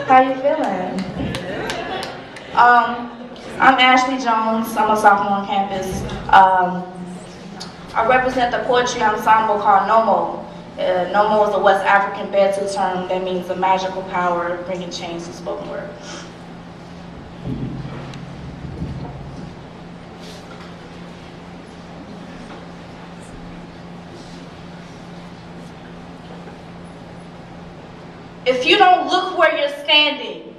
How you feeling? I'm Ashley Jones. I'm a sophomore on campus. I represent the poetry ensemble called Nomo. Nomo is a West African Bantu term that means a magical power bringing change to spoken word. If you don't look where you're standing,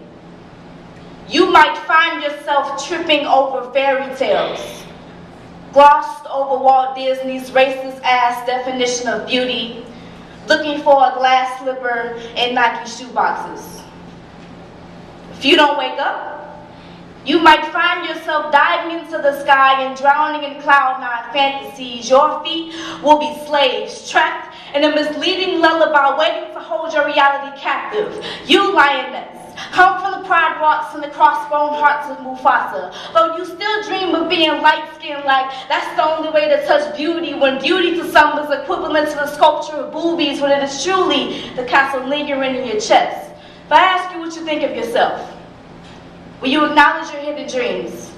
you might find yourself tripping over fairy tales, glossed over Walt Disney's racist-ass definition of beauty, looking for a glass slipper in Nike shoeboxes. If you don't wake up, you might find yourself diving into the sky and drowning in cloud-nine fantasies. Your feet will be slaves, trapped in a misleading lullaby waiting to hold your reality captive. You, lioness, come from the pride rocks and the crossbone hearts of Mufasa. Though you still dream of being light-skinned, like that's the only way to touch beauty, when beauty to some is equivalent to the sculpture of boobies, when it is truly the castle lingering in your chest. If I ask you what you think of yourself, will you acknowledge your hidden dreams?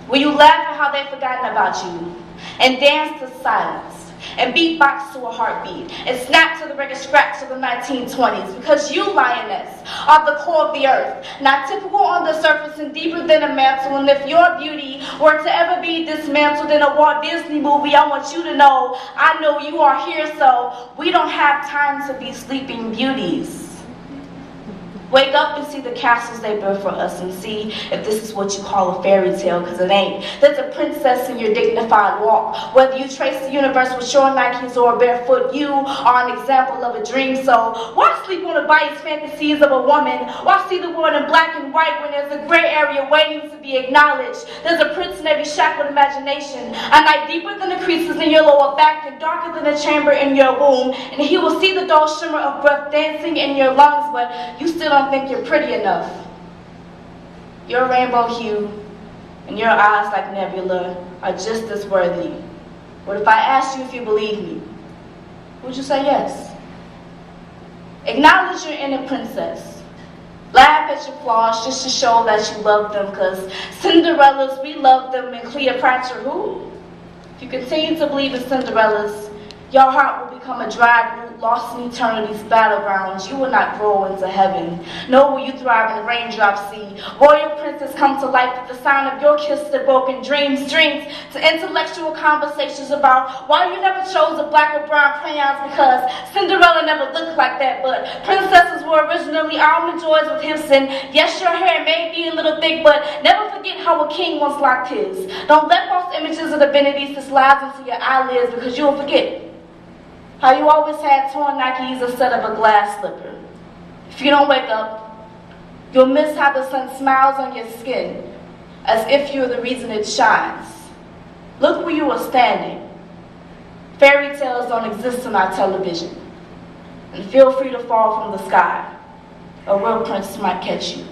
Will you laugh at how they've forgotten about you and dance to silence? And beatbox to a heartbeat, and snap to the record scratch of the 1920s, because you, lioness, are the core of the earth, not typical on the surface and deeper than a mantle. And if your beauty were to ever be dismantled in a Walt Disney movie, I want you to know, I know you are here, so we don't have time to be sleeping beauties. Wake up and see the castles they built for us, and see if this is what you call a fairy tale, because it ain't. There's a princess in your dignified walk. Whether you trace the universe with short Nikes or barefoot, you are an example of a dream. So why sleep on the biased fantasies of a woman? Why see the world in black and white when there's a gray area waiting to be acknowledged? There's a prince in every shackled imagination, a night deeper than the creases in your lower back and darker than the chamber in your womb. And he will see the dull shimmer of breath dancing in your lungs, but you still don't think you're pretty enough. Your rainbow hue and your eyes like nebula are just as worthy. What if I asked you if you believe me? Would you say yes? Acknowledge your inner princess. Laugh at your flaws just to show that you love them, because Cinderellas, we love them, and Cleopatra, who? If you continue to believe in Cinderellas, your heart will become a dry root lost in eternity's battlegrounds. You will not grow into heaven, nor will you thrive in the raindrop sea. Royal princes come to life with the sound of your kiss to broken dreams, dreams to intellectual conversations about why you never chose a black or brown crayons, because Cinderella never looked like that, but princesses were originally almond joys with hips, and yes, your hair may be a little thick, but never forget how a king once locked his. Don't let false images of divinities to slide into your eyelids, because you will forget how you always had torn Nikes instead of a glass slipper. If you don't wake up, you'll miss how the sun smiles on your skin, as if you're the reason it shines. Look where you are standing. Fairy tales don't exist on our television. And feel free to fall from the sky. A real prince might catch you.